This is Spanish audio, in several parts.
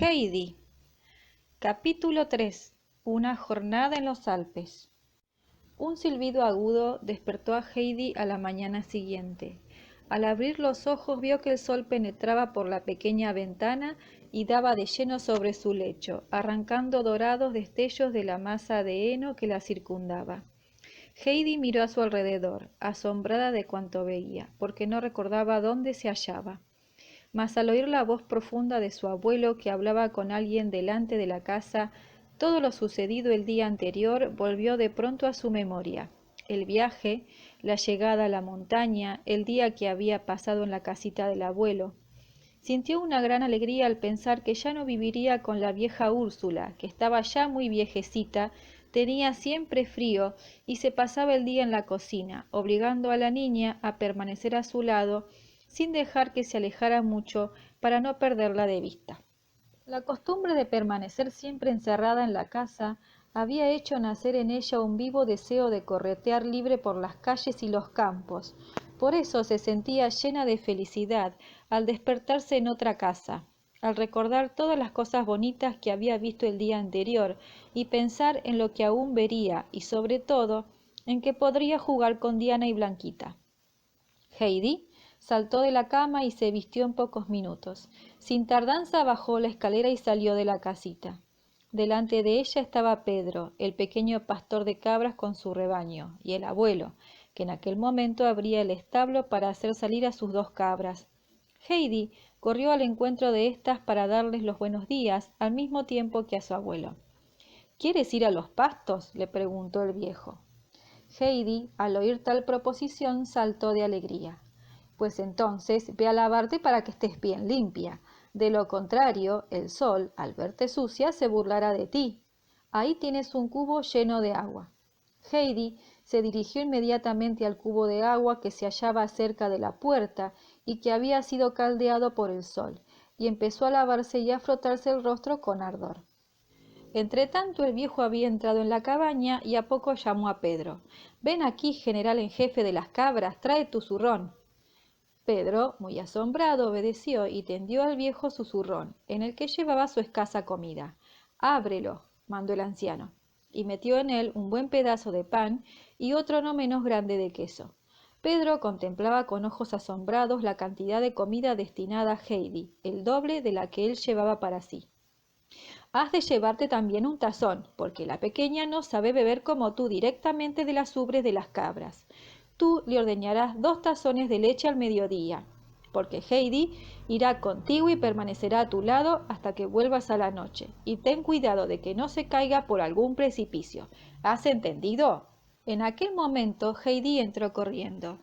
Heidi. Capítulo 3. Una jornada en los Alpes. Un silbido agudo despertó a Heidi a la mañana siguiente. Al abrir los ojos vio que el sol penetraba por la pequeña ventana y daba de lleno sobre su lecho, arrancando dorados destellos de la masa de heno que la circundaba. Heidi miró a su alrededor, asombrada de cuanto veía, porque no recordaba dónde se hallaba. Mas al oír la voz profunda de su abuelo que hablaba con alguien delante de la casa, todo lo sucedido el día anterior volvió de pronto a su memoria. El viaje, la llegada a la montaña, el día que había pasado en la casita del abuelo. Sintió una gran alegría al pensar que ya no viviría con la vieja Úrsula, que estaba ya muy viejecita, tenía siempre frío y se pasaba el día en la cocina, obligando a la niña a permanecer a su lado, sin dejar que se alejara mucho para no perderla de vista. La costumbre de permanecer siempre encerrada en la casa había hecho nacer en ella un vivo deseo de corretear libre por las calles y los campos. Por eso se sentía llena de felicidad al despertarse en otra casa, al recordar todas las cosas bonitas que había visto el día anterior y pensar en lo que aún vería y sobre todo en que podría jugar con Diana y Blanquita. Heidi saltó de la cama y se vistió en pocos minutos. Sin tardanza bajó la escalera y salió de la casita. Delante de ella estaba Pedro, el pequeño pastor de cabras con su rebaño, y el abuelo, que en aquel momento abría el establo para hacer salir a sus dos cabras. Heidi corrió al encuentro de éstas para darles los buenos días, al mismo tiempo que a su abuelo. ¿Quieres ir a los pastos?, le preguntó el viejo. Heidi, al oír tal proposición, saltó de alegría. Pues entonces ve a lavarte para que estés bien limpia. De lo contrario, el sol, al verte sucia, se burlará de ti. Ahí tienes un cubo lleno de agua. Heidi se dirigió inmediatamente al cubo de agua que se hallaba cerca de la puerta y que había sido caldeado por el sol, y empezó a lavarse y a frotarse el rostro con ardor. Entretanto el viejo había entrado en la cabaña y a poco llamó a Pedro. «Ven aquí, general en jefe de las cabras, trae tu zurrón». Pedro, muy asombrado, obedeció y tendió al viejo su zurrón, en el que llevaba su escasa comida. «Ábrelo», mandó el anciano, y metió en él un buen pedazo de pan y otro no menos grande de queso. Pedro contemplaba con ojos asombrados la cantidad de comida destinada a Heidi, el doble de la que él llevaba para sí. «Has de llevarte también un tazón, porque la pequeña no sabe beber como tú directamente de las ubres de las cabras. Tú le ordeñarás 2 tazones de leche al mediodía, porque Heidi irá contigo y permanecerá a tu lado hasta que vuelvas a la noche. Y ten cuidado de que no se caiga por algún precipicio. ¿Has entendido?» En aquel momento Heidi entró corriendo.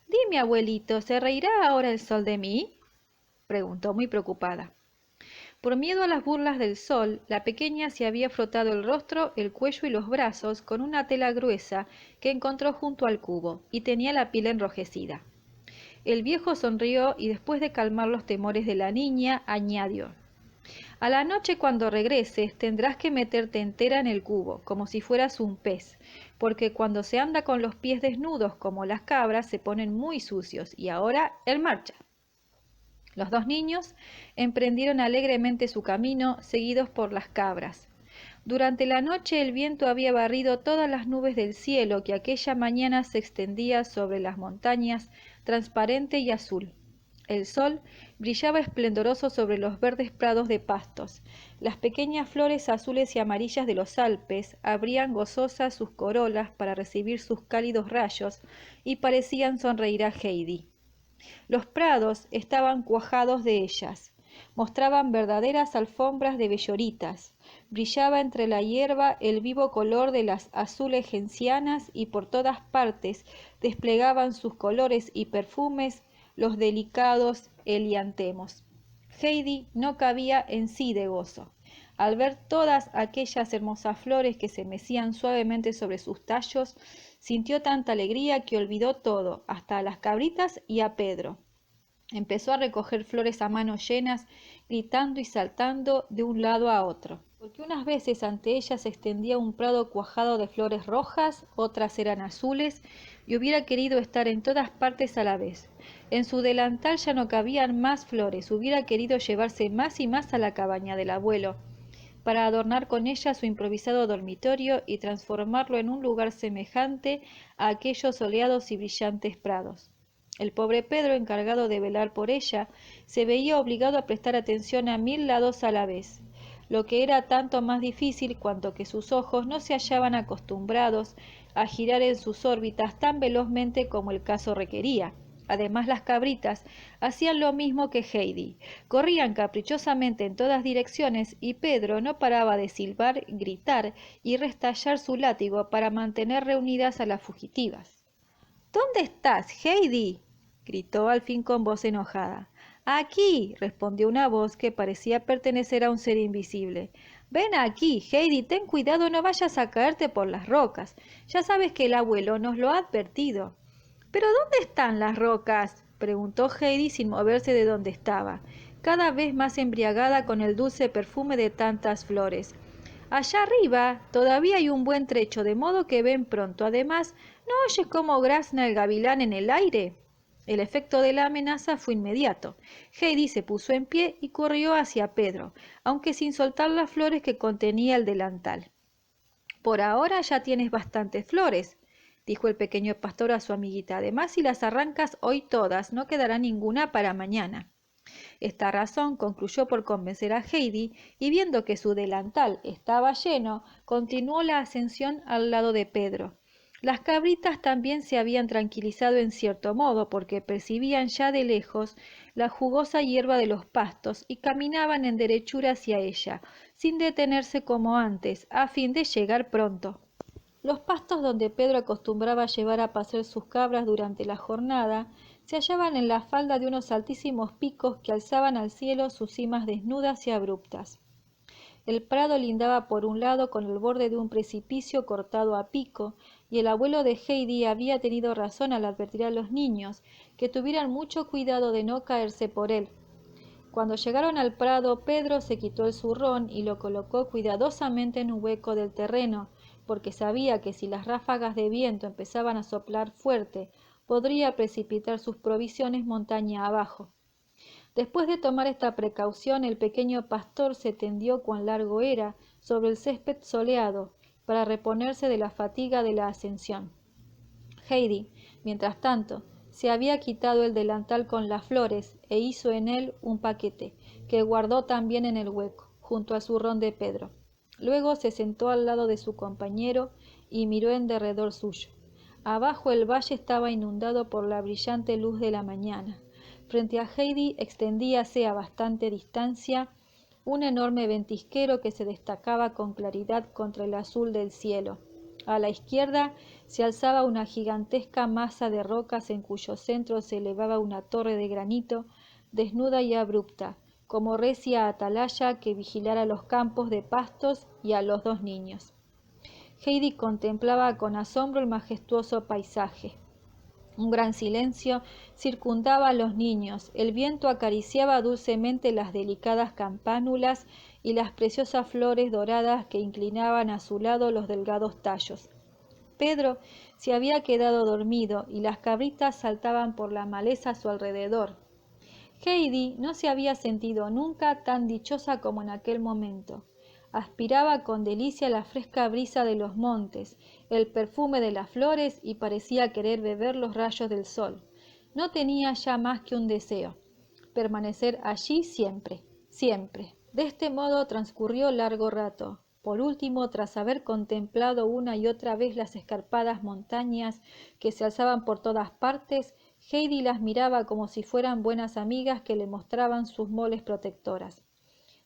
«Dime, abuelito, ¿se reirá ahora el sol de mí?», preguntó muy preocupada. Por miedo a las burlas del sol, la pequeña se había frotado el rostro, el cuello y los brazos con una tela gruesa que encontró junto al cubo, y tenía la piel enrojecida. El viejo sonrió y después de calmar los temores de la niña, añadió: «A la noche cuando regreses tendrás que meterte entera en el cubo, como si fueras un pez, porque cuando se anda con los pies desnudos como las cabras se ponen muy sucios, y ahora en marcha». Los 2 niños emprendieron alegremente su camino, seguidos por las cabras. Durante la noche el viento había barrido todas las nubes del cielo que aquella mañana se extendía sobre las montañas, transparente y azul. El sol brillaba esplendoroso sobre los verdes prados de pastos. Las pequeñas flores azules y amarillas de los Alpes abrían gozosas sus corolas para recibir sus cálidos rayos y parecían sonreír a Heidi. Los prados estaban cuajados de ellas, mostraban verdaderas alfombras de belloritas, brillaba entre la hierba el vivo color de las azules gencianas y por todas partes desplegaban sus colores y perfumes los delicados heliantemos. Heidi no cabía en sí de gozo. Al ver todas aquellas hermosas flores que se mecían suavemente sobre sus tallos, sintió tanta alegría que olvidó todo, hasta a las cabritas y a Pedro. Empezó a recoger flores a manos llenas, gritando y saltando de un lado a otro, porque unas veces ante ella se extendía un prado cuajado de flores rojas, otras eran azules, y hubiera querido estar en todas partes a la vez. En su delantal ya no cabían más flores. Hubiera querido llevarse más y más a la cabaña del abuelo, para adornar con ella su improvisado dormitorio y transformarlo en un lugar semejante a aquellos soleados y brillantes prados. El pobre Pedro, encargado de velar por ella, se veía obligado a prestar atención a 1000 lados a la vez, lo que era tanto más difícil cuanto que sus ojos no se hallaban acostumbrados a girar en sus órbitas tan velozmente como el caso requería. Además, las cabritas hacían lo mismo que Heidi, corrían caprichosamente en todas direcciones y Pedro no paraba de silbar, gritar y restallar su látigo para mantener reunidas a las fugitivas. ¿Dónde estás, Heidi?, gritó al fin con voz enojada. Aquí, respondió una voz que parecía pertenecer a un ser invisible. Ven aquí, Heidi, ten cuidado, no vayas a caerte por las rocas. Ya sabes que el abuelo nos lo ha advertido. ¿Pero dónde están las rocas?, preguntó Heidi sin moverse de donde estaba, cada vez más embriagada con el dulce perfume de tantas flores. Allá arriba todavía hay un buen trecho, de modo que ven pronto. Además, ¿no oyes cómo grazna el gavilán en el aire? El efecto de la amenaza fue inmediato. Heidi se puso en pie y corrió hacia Pedro, aunque sin soltar las flores que contenía el delantal. Por ahora ya tienes bastantes flores, dijo el pequeño pastor a su amiguita. Además, si las arrancas hoy todas, no quedará ninguna para mañana. Esta razón concluyó por convencer a Heidi, y viendo que su delantal estaba lleno, continuó la ascensión al lado de Pedro. Las cabritas también se habían tranquilizado en cierto modo, porque percibían ya de lejos la jugosa hierba de los pastos y caminaban en derechura hacia ella, sin detenerse como antes, a fin de llegar pronto. Los pastos donde Pedro acostumbraba llevar a pasear sus cabras durante la jornada se hallaban en la falda de unos altísimos picos que alzaban al cielo sus cimas desnudas y abruptas. El prado lindaba por un lado con el borde de un precipicio cortado a pico, y el abuelo de Heidi había tenido razón al advertir a los niños que tuvieran mucho cuidado de no caerse por él. Cuando llegaron al prado, Pedro se quitó el zurrón y lo colocó cuidadosamente en un hueco del terreno, porque sabía que si las ráfagas de viento empezaban a soplar fuerte, podría precipitar sus provisiones montaña abajo. Después de tomar esta precaución, el pequeño pastor se tendió cuán largo era sobre el césped soleado, para reponerse de la fatiga de la ascensión. Heidi, mientras tanto, se había quitado el delantal con las flores e hizo en él un paquete, que guardó también en el hueco, junto al zurrón de Pedro. Luego se sentó al lado de su compañero y miró en derredor suyo. Abajo el valle estaba inundado por la brillante luz de la mañana. Frente a Heidi extendíase a bastante distancia un enorme ventisquero que se destacaba con claridad contra el azul del cielo. A la izquierda se alzaba una gigantesca masa de rocas en cuyo centro se elevaba una torre de granito desnuda y abrupta, como recia atalaya que vigilara los campos de pastos y a los dos niños. Heidi contemplaba con asombro el majestuoso paisaje. Un gran silencio circundaba a los niños. El viento acariciaba dulcemente las delicadas campánulas y las preciosas flores doradas que inclinaban a su lado los delgados tallos. Pedro se había quedado dormido y las cabritas saltaban por la maleza a su alrededor. Heidi no se había sentido nunca tan dichosa como en aquel momento. Aspiraba con delicia la fresca brisa de los montes, el perfume de las flores y parecía querer beber los rayos del sol. No tenía ya más que un deseo: permanecer allí siempre, siempre. De este modo transcurrió largo rato. Por último, tras haber contemplado una y otra vez las escarpadas montañas que se alzaban por todas partes, Heidi las miraba como si fueran buenas amigas que le mostraban sus moles protectoras.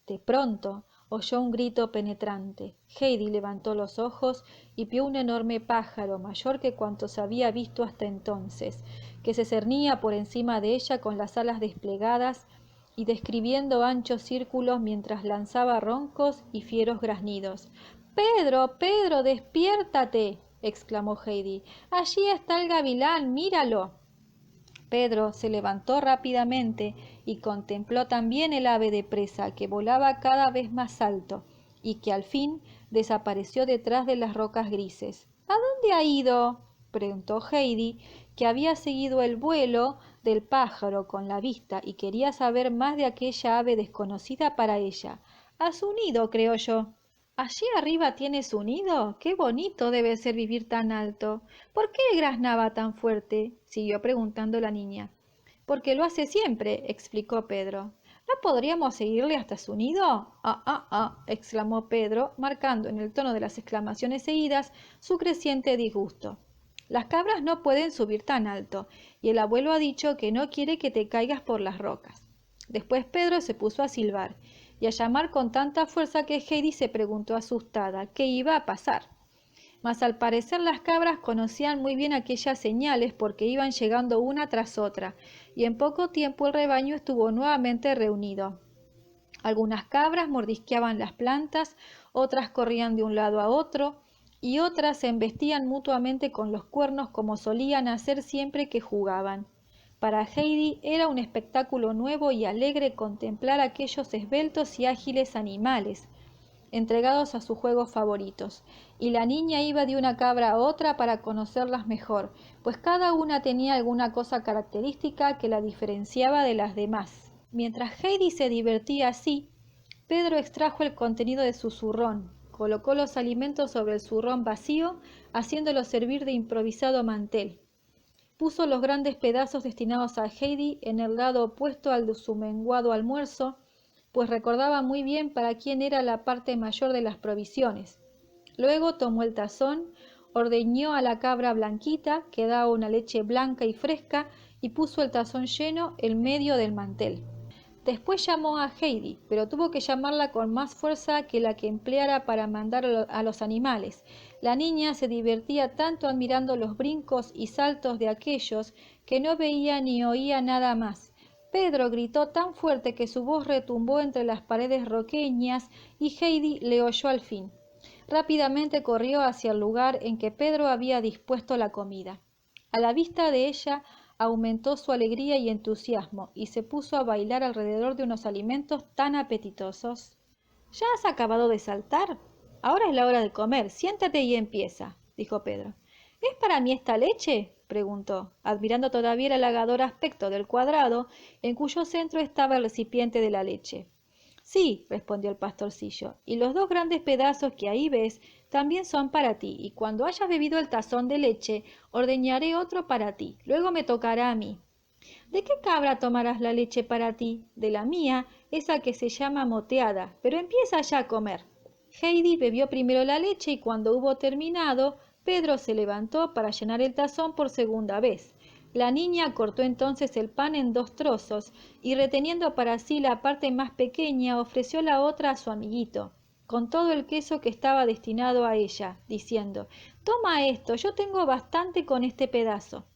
De pronto oyó un grito penetrante. Heidi levantó los ojos y vio un enorme pájaro, mayor que cuantos había visto hasta entonces, que se cernía por encima de ella con las alas desplegadas y describiendo anchos círculos mientras lanzaba roncos y fieros graznidos. «¡Pedro, Pedro, despiértate!», exclamó Heidi. «Allí está el gavilán, míralo». Pedro se levantó rápidamente y contempló también el ave de presa, que volaba cada vez más alto y que al fin desapareció detrás de las rocas grises. «¿A dónde ha ido?», preguntó Heidi, que había seguido el vuelo del pájaro con la vista y quería saber más de aquella ave desconocida para ella. A su nido, creo yo. ¿Allí arriba tiene su nido? ¡Qué bonito debe ser vivir tan alto! ¿Por qué graznaba tan fuerte?, siguió preguntando la niña. Porque lo hace siempre, explicó Pedro. ¿No podríamos seguirle hasta su nido? Exclamó Pedro, marcando en el tono de las exclamaciones seguidas su creciente disgusto. Las cabras no pueden subir tan alto, y el abuelo ha dicho que no quiere que te caigas por las rocas. Después Pedro se puso a silbar y a llamar con tanta fuerza que Heidi se preguntó asustada qué iba a pasar. Mas al parecer las cabras conocían muy bien aquellas señales porque iban llegando una tras otra, y en poco tiempo el rebaño estuvo nuevamente reunido. Algunas cabras mordisqueaban las plantas, otras corrían de un lado a otro, y otras se embestían mutuamente con los cuernos como solían hacer siempre que jugaban. Para Heidi era un espectáculo nuevo y alegre contemplar aquellos esbeltos y ágiles animales, entregados a sus juegos favoritos, y la niña iba de una cabra a otra para conocerlas mejor, pues cada una tenía alguna cosa característica que la diferenciaba de las demás. Mientras Heidi se divertía así, Pedro extrajo el contenido de su zurrón, colocó los alimentos sobre el zurrón vacío, haciéndolo servir de improvisado mantel. Puso los grandes pedazos destinados a Heidi en el lado opuesto al de su menguado almuerzo, pues recordaba muy bien para quién era la parte mayor de las provisiones. Luego tomó el tazón, ordeñó a la cabra blanquita, que daba una leche blanca y fresca, y puso el tazón lleno en medio del mantel. Después llamó a Heidi, pero tuvo que llamarla con más fuerza que la que empleara para mandar a los animales. La niña se divertía tanto admirando los brincos y saltos de aquellos que no veía ni oía nada más. Pedro gritó tan fuerte que su voz retumbó entre las paredes roqueñas y Heidi le oyó al fin. Rápidamente corrió hacia el lugar en que Pedro había dispuesto la comida. A la vista de ella aumentó su alegría y entusiasmo y se puso a bailar alrededor de unos alimentos tan apetitosos. ¿Ya has acabado de saltar? Ahora es la hora de comer. Siéntate y empieza, dijo Pedro. ¿Es para mí esta leche?, preguntó, admirando todavía el halagador aspecto del cuadrado en cuyo centro estaba el recipiente de la leche. Sí, respondió el pastorcillo, y los 2 grandes pedazos que ahí ves también son para ti, y cuando hayas bebido el tazón de leche, ordeñaré otro para ti. Luego me tocará a mí. ¿De qué cabra tomarás la leche para ti? De la mía, esa que se llama moteada, pero empieza ya a comer. Heidi bebió primero la leche y cuando hubo terminado, Pedro se levantó para llenar el tazón por segunda vez. La niña cortó entonces el pan en 2 trozos y reteniendo para sí la parte más pequeña, ofreció la otra a su amiguito, con todo el queso que estaba destinado a ella, diciendo: «Toma esto, yo tengo bastante con este pedazo».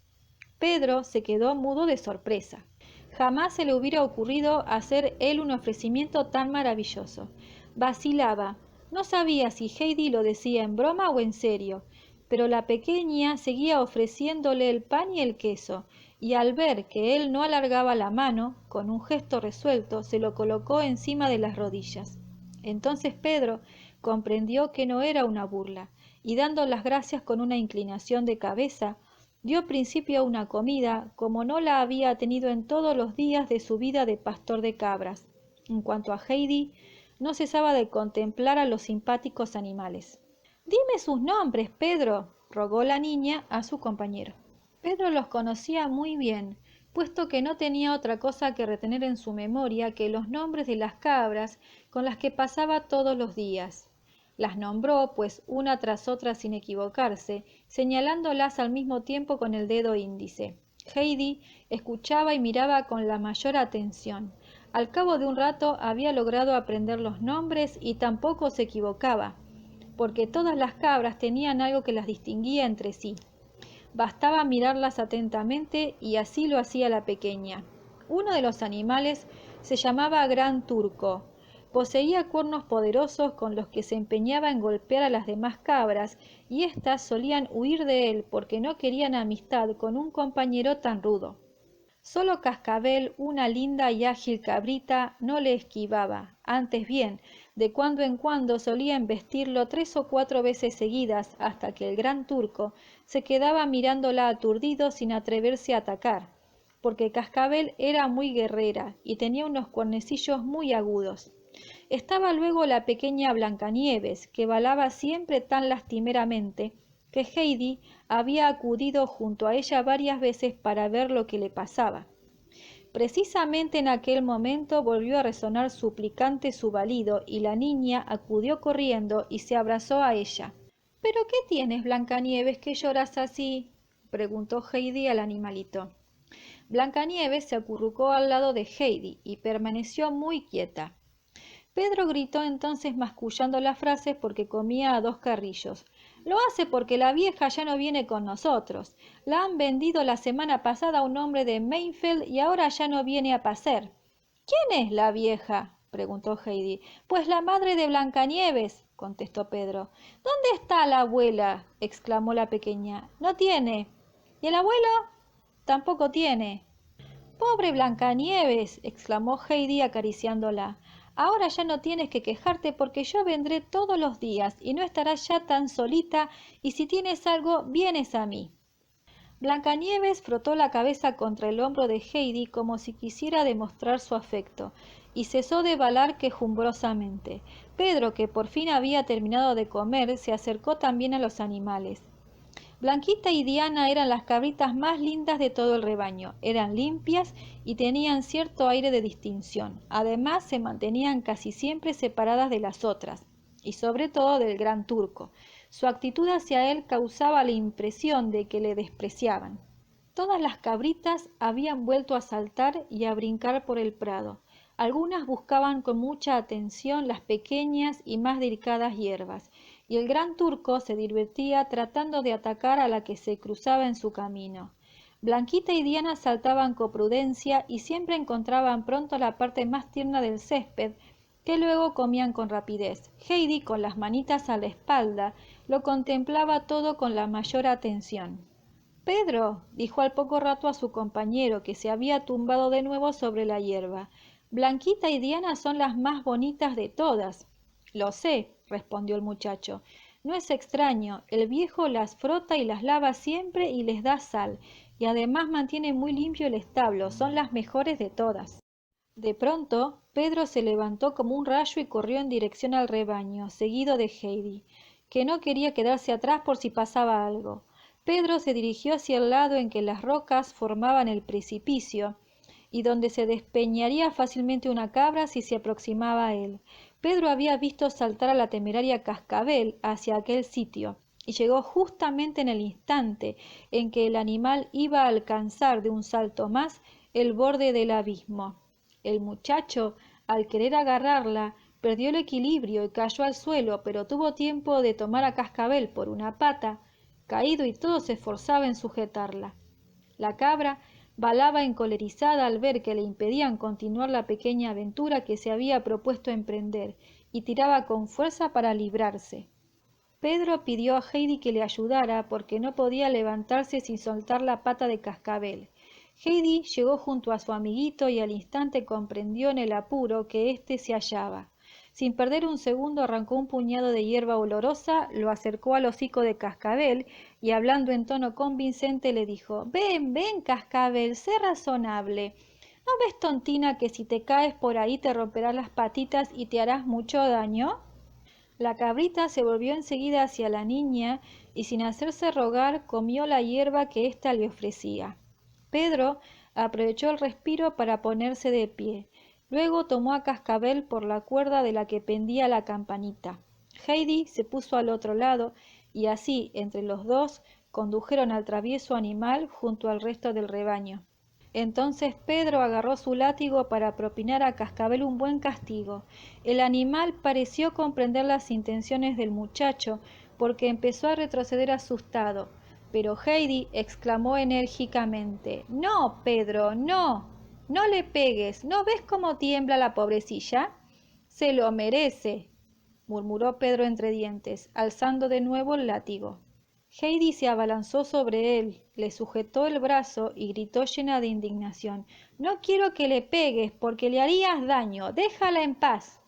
Pedro se quedó mudo de sorpresa. Jamás se le hubiera ocurrido hacer él un ofrecimiento tan maravilloso. Vacilaba. No sabía si Heidi lo decía en broma o en serio, pero la pequeña seguía ofreciéndole el pan y el queso, y al ver que él no alargaba la mano, con un gesto resuelto se lo colocó encima de las rodillas. Entonces Pedro comprendió que no era una burla, y dando las gracias con una inclinación de cabeza, dio principio a una comida como no la había tenido en todos los días de su vida de pastor de cabras. En cuanto a Heidi, no cesaba de contemplar a los simpáticos animales. «Dime sus nombres, Pedro», rogó la niña a su compañero. Pedro los conocía muy bien, puesto que no tenía otra cosa que retener en su memoria que los nombres de las cabras con las que pasaba todos los días. Las nombró, pues, una tras otra sin equivocarse, señalándolas al mismo tiempo con el dedo índice. Heidi escuchaba y miraba con la mayor atención. Al cabo de un rato había logrado aprender los nombres y tampoco se equivocaba, porque todas las cabras tenían algo que las distinguía entre sí. Bastaba mirarlas atentamente y así lo hacía la pequeña. Uno de los animales se llamaba Gran Turco. Poseía cuernos poderosos con los que se empeñaba en golpear a las demás cabras, y éstas solían huir de él porque no querían amistad con un compañero tan rudo. Solo Cascabel, una linda y ágil cabrita, no le esquivaba, antes bien, de cuando en cuando solía embestirlo 3 o 4 veces seguidas, hasta que el gran turco se quedaba mirándola aturdido sin atreverse a atacar, porque Cascabel era muy guerrera y tenía unos cuernecillos muy agudos. Estaba luego la pequeña Blancanieves, que balaba siempre tan lastimeramente que Heidi había acudido junto a ella varias veces para ver lo que le pasaba. Precisamente en aquel momento volvió a resonar suplicante su balido y la niña acudió corriendo y se abrazó a ella. ¿Pero qué tienes, Blancanieves, que lloras así?, preguntó Heidi al animalito. Blancanieves se acurrucó al lado de Heidi y permaneció muy quieta. Pedro gritó entonces mascullando las frases porque comía a 2 carrillos. Lo hace porque la vieja ya no viene con nosotros. La han vendido la semana pasada a un hombre de Mainfield y ahora ya no viene a pasear. ¿Quién es la vieja?, preguntó Heidi. Pues la madre de Blancanieves, contestó Pedro. ¿Dónde está la abuela?, exclamó la pequeña. No tiene. ¿Y el abuelo? Tampoco tiene. Pobre Blancanieves, exclamó Heidi acariciándola. Ahora ya no tienes que quejarte porque yo vendré todos los días y no estarás ya tan solita y si tienes algo, vienes a mí. Blancanieves frotó la cabeza contra el hombro de Heidi como si quisiera demostrar su afecto y cesó de balar quejumbrosamente. Pedro, que por fin había terminado de comer, se acercó también a los animales. Blanquita y Diana eran las cabritas más lindas de todo el rebaño, eran limpias y tenían cierto aire de distinción. Además, se mantenían casi siempre separadas de las otras, y sobre todo del gran turco. Su actitud hacia él causaba la impresión de que le despreciaban. Todas las cabritas habían vuelto a saltar y a brincar por el prado. Algunas buscaban con mucha atención las pequeñas y más delicadas hierbas, y el gran turco se divertía tratando de atacar a la que se cruzaba en su camino. Blanquita y Diana saltaban con prudencia y siempre encontraban pronto la parte más tierna del césped, que luego comían con rapidez. Heidi, con las manitas a la espalda, lo contemplaba todo con la mayor atención. Pedro, dijo al poco rato a su compañero, que se había tumbado de nuevo sobre la hierba, Blanquita y Diana son las más bonitas de todas. Lo sé, respondió el muchacho. No es extraño, el viejo las frota y las lava siempre y les da sal, y además mantiene muy limpio el establo, son las mejores de todas. De pronto, Pedro se levantó como un rayo y corrió en dirección al rebaño, seguido de Heidi, que no quería quedarse atrás por si pasaba algo. Pedro se dirigió hacia el lado en que las rocas formaban el precipicio, y donde se despeñaría fácilmente una cabra si se aproximaba a él. Pedro había visto saltar a la temeraria Cascabel hacia aquel sitio, y llegó justamente en el instante en que el animal iba a alcanzar de un salto más el borde del abismo. El muchacho, al querer agarrarla, perdió el equilibrio y cayó al suelo, pero tuvo tiempo de tomar a Cascabel por una pata, caído y todo se esforzaba en sujetarla. La cabra balaba encolerizada al ver que le impedían continuar la pequeña aventura que se había propuesto emprender, y tiraba con fuerza para librarse. Pedro pidió a Heidi que le ayudara porque no podía levantarse sin soltar la pata de Cascabel. Heidi llegó junto a su amiguito y al instante comprendió en el apuro que éste se hallaba. Sin perder un segundo arrancó un puñado de hierba olorosa, lo acercó al hocico de Cascabel y hablando en tono convincente le dijo: «Ven, ven, Cascabel, sé razonable. ¿No ves, tontina, que si te caes por ahí te romperás las patitas y te harás mucho daño?» La cabrita se volvió enseguida hacia la niña y sin hacerse rogar comió la hierba que ésta le ofrecía. Pedro aprovechó el respiro para ponerse de pie. Luego tomó a Cascabel por la cuerda de la que pendía la campanita. Heidi se puso al otro lado y así, entre los dos, condujeron al travieso animal junto al resto del rebaño. Entonces Pedro agarró su látigo para propinar a Cascabel un buen castigo. El animal pareció comprender las intenciones del muchacho, porque empezó a retroceder asustado. Pero Heidi exclamó enérgicamente: «No, Pedro, no, no le pegues, ¿no ves cómo tiembla la pobrecilla?» «Se lo merece», murmuró Pedro entre dientes, alzando de nuevo el látigo. Heidi se abalanzó sobre él, le sujetó el brazo y gritó llena de indignación: «No quiero que le pegues, porque le harías daño. Déjala en paz».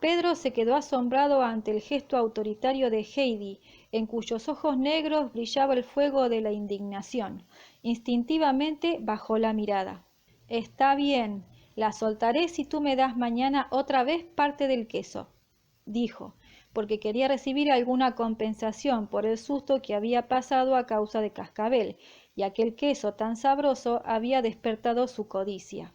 Pedro se quedó asombrado ante el gesto autoritario de Heidi, en cuyos ojos negros brillaba el fuego de la indignación. Instintivamente bajó la mirada. «Está bien, la soltaré si tú me das mañana otra vez parte del queso», dijo, porque quería recibir alguna compensación por el susto que había pasado a causa de Cascabel, y aquel queso tan sabroso había despertado su codicia.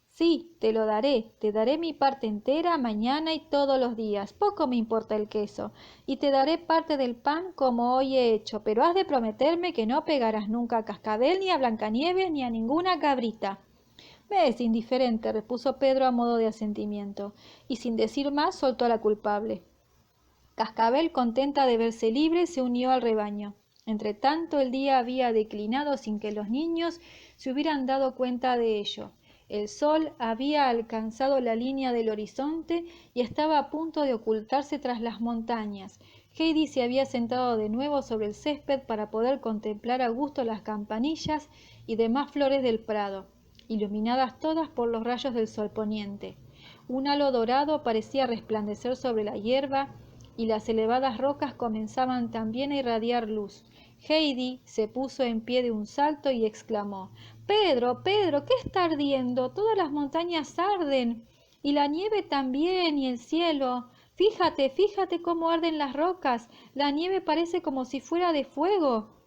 «Sí, te daré mi parte entera mañana y todos los días, poco me importa el queso, y te daré parte del pan como hoy he hecho, pero has de prometerme que no pegarás nunca a Cascabel, ni a Blancanieves, ni a ninguna cabrita». «Me es indiferente», repuso Pedro a modo de asentimiento, y sin decir más soltó a la culpable. Cascabel, contenta de verse libre, se unió al rebaño. Entretanto, el día había declinado sin que los niños se hubieran dado cuenta de ello. El sol había alcanzado la línea del horizonte y estaba a punto de ocultarse tras las montañas. Heidi se había sentado de nuevo sobre el césped para poder contemplar a gusto las campanillas y demás flores del prado, iluminadas todas por los rayos del sol poniente. Un halo dorado parecía resplandecer sobre la hierba y las elevadas rocas comenzaban también a irradiar luz. Heidi se puso en pie de un salto y exclamó: «Pedro, Pedro, ¿qué está ardiendo? Todas las montañas arden, y la nieve también, y el cielo. Fíjate, fíjate cómo arden las rocas. La nieve parece como si fuera de fuego.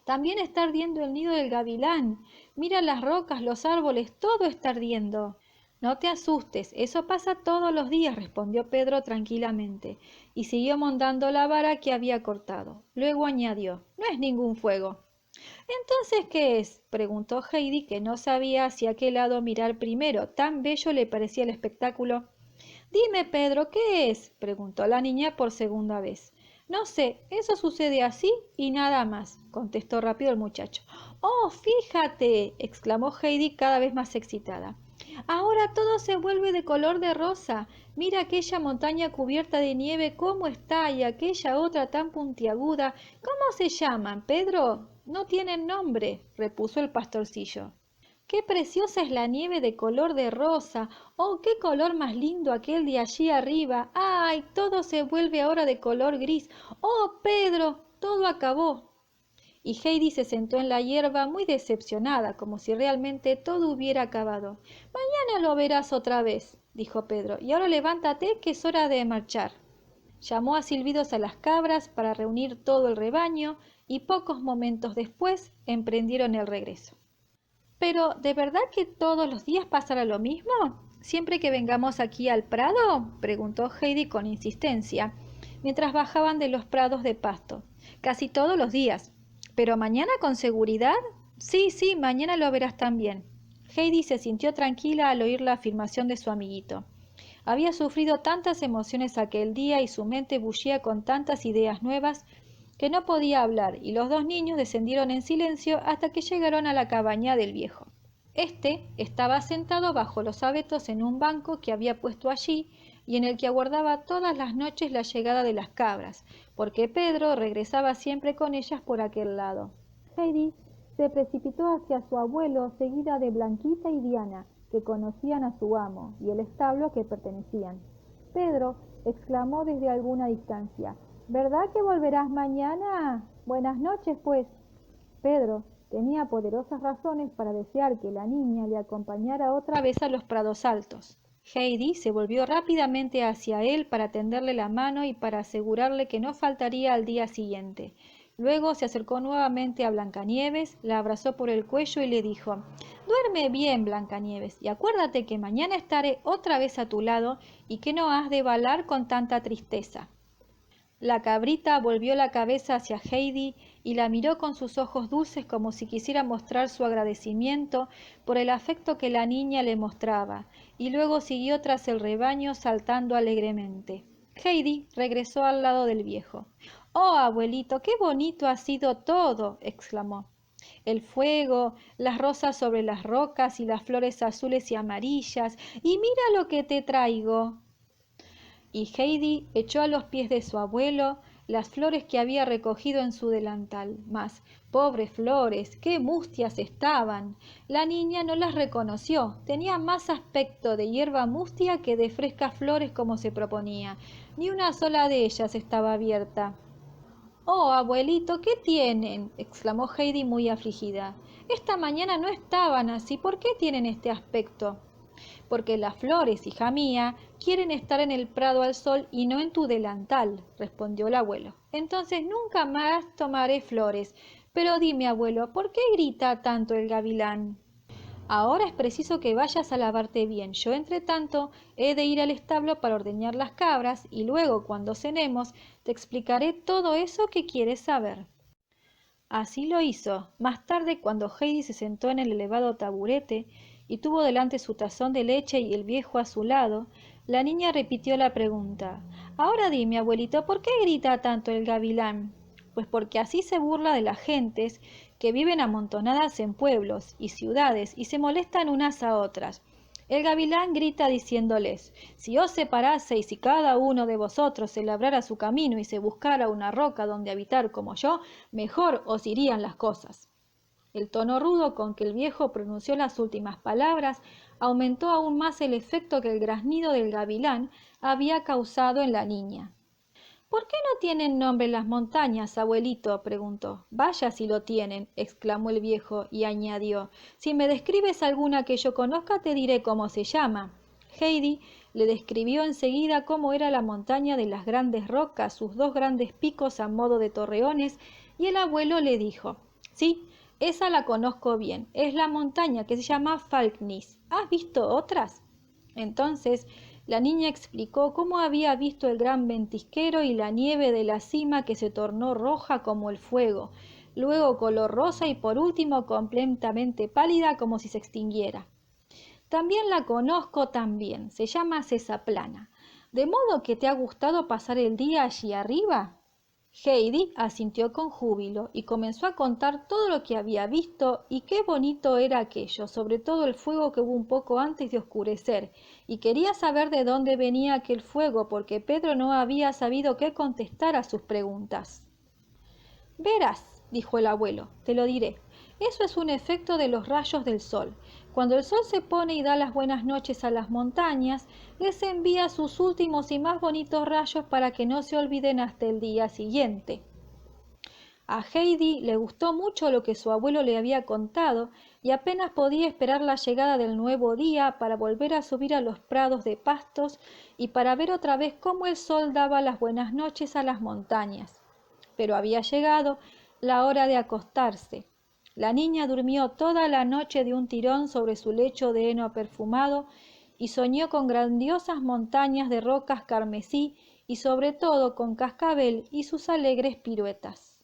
También está ardiendo el nido del gavilán. Mira las rocas, los árboles, todo está ardiendo». «No te asustes, eso pasa todos los días», respondió Pedro tranquilamente, y siguió montando la vara que había cortado. Luego añadió: «No es ningún fuego». «¿Entonces qué es?», preguntó Heidi, que no sabía hacia qué lado mirar primero, tan bello le parecía el espectáculo. «Dime, Pedro, ¿qué es?», preguntó la niña por segunda vez. «No sé, eso sucede así y nada más», contestó rápido el muchacho. «Oh, fíjate», exclamó Heidi cada vez más excitada. «Ahora todo se vuelve de color de rosa. Mira aquella montaña cubierta de nieve cómo está, y aquella otra tan puntiaguda. ¿Cómo se llaman, Pedro?» «No tienen nombre», repuso el pastorcillo. «Qué preciosa es la nieve de color de rosa. Oh, qué color más lindo aquel de allí arriba. Ay, todo se vuelve ahora de color gris. Oh, Pedro, todo acabó». Y Heidi se sentó en la hierba muy decepcionada, como si realmente todo hubiera acabado. «Mañana lo verás otra vez», dijo Pedro, «y ahora levántate, que es hora de marchar». Llamó a silbidos a las cabras para reunir todo el rebaño, y pocos momentos después emprendieron el regreso. «¿Pero de verdad que todos los días pasará lo mismo? ¿Siempre que vengamos aquí al prado?», preguntó Heidi con insistencia, mientras bajaban de los prados de pasto. «Casi todos los días». «¿Pero mañana con seguridad?». «Sí, sí, mañana lo verás también». Heidi se sintió tranquila al oír la afirmación de su amiguito. Había sufrido tantas emociones aquel día y su mente bullía con tantas ideas nuevas que no podía hablar, y los dos niños descendieron en silencio hasta que llegaron a la cabaña del viejo. Este estaba sentado bajo los abetos en un banco que había puesto allí y en el que aguardaba todas las noches la llegada de las cabras, porque Pedro regresaba siempre con ellas por aquel lado. Heidi se precipitó hacia su abuelo, seguida de Blanquita y Diana, que conocían a su amo y el establo a que pertenecían. «Pedro», exclamó desde alguna distancia, «¿verdad que volverás mañana? Buenas noches, pues». Pedro tenía poderosas razones para desear que la niña le acompañara otra vez a los prados altos. Heidi se volvió rápidamente hacia él para tenderle la mano y para asegurarle que no faltaría al día siguiente. Luego se acercó nuevamente a Blancanieves, la abrazó por el cuello y le dijo: «Duerme bien, Blancanieves, y acuérdate que mañana estaré otra vez a tu lado y que no has de balar con tanta tristeza». La cabrita volvió la cabeza hacia Heidi y la miró con sus ojos dulces como si quisiera mostrar su agradecimiento por el afecto que la niña le mostraba, y luego siguió tras el rebaño saltando alegremente. Heidi regresó al lado del viejo. «Oh, abuelito, qué bonito ha sido todo», exclamó. «El fuego, las rosas sobre las rocas y las flores azules y amarillas, y mira lo que te traigo». Y Heidi echó a los pies de su abuelo las flores que había recogido en su delantal. Mas, pobres flores, qué mustias estaban. La niña no las reconoció. Tenía más aspecto de hierba mustia que de frescas flores como se proponía. Ni una sola de ellas estaba abierta. «Oh, abuelito, ¿qué tienen?», exclamó Heidi muy afligida. «Esta mañana no estaban así. ¿Por qué tienen este aspecto?». «Porque las flores, hija mía, quieren estar en el prado al sol y no en tu delantal», respondió el abuelo. «Entonces nunca más tomaré flores. Pero dime, abuelo, ¿por qué grita tanto el gavilán?». «Ahora es preciso que vayas a lavarte bien. Yo, entre tanto, he de ir al establo para ordeñar las cabras y luego, cuando cenemos, te explicaré todo eso que quieres saber». Así lo hizo. Más tarde, cuando Heidi se sentó en el elevado taburete y tuvo delante su tazón de leche y el viejo a su lado, la niña repitió la pregunta. «Ahora dime, abuelito, ¿por qué grita tanto el gavilán?». «Pues porque así se burla de las gentes que viven amontonadas en pueblos y ciudades y se molestan unas a otras. El gavilán grita diciéndoles: si os separaseis y cada uno de vosotros se labrara su camino y se buscara una roca donde habitar como yo, mejor os irían las cosas». El tono rudo con que el viejo pronunció las últimas palabras aumentó aún más el efecto que el graznido del gavilán había causado en la niña. «¿Por qué no tienen nombre las montañas, abuelito?», preguntó. «Vaya si lo tienen», exclamó el viejo, y añadió: «Si me describes alguna que yo conozca, te diré cómo se llama». Heidi le describió enseguida cómo era la montaña de las grandes rocas, sus dos grandes picos a modo de torreones, y el abuelo le dijo: «Sí, esa la conozco bien, es la montaña que se llama Falknis. ¿Has visto otras?». Entonces la niña explicó cómo había visto el gran ventisquero y la nieve de la cima que se tornó roja como el fuego, luego color rosa y por último completamente pálida como si se extinguiera. «También la conozco también, se llama Cesaplana. ¿De modo que te ha gustado pasar el día allí arriba?». Heidi asintió con júbilo y comenzó a contar todo lo que había visto y qué bonito era aquello, sobre todo el fuego que hubo un poco antes de oscurecer, y quería saber de dónde venía aquel fuego porque Pedro no había sabido qué contestar a sus preguntas. «Verás», dijo el abuelo, «te lo diré. Eso es un efecto de los rayos del sol. Cuando el sol se pone y da las buenas noches a las montañas, les envía sus últimos y más bonitos rayos para que no se olviden hasta el día siguiente». A Heidi le gustó mucho lo que su abuelo le había contado y apenas podía esperar la llegada del nuevo día para volver a subir a los prados de pastos y para ver otra vez cómo el sol daba las buenas noches a las montañas. Pero había llegado la hora de acostarse. La niña durmió toda la noche de un tirón sobre su lecho de heno perfumado y soñó con grandiosas montañas de rocas carmesí y sobre todo con Cascabel y sus alegres piruetas.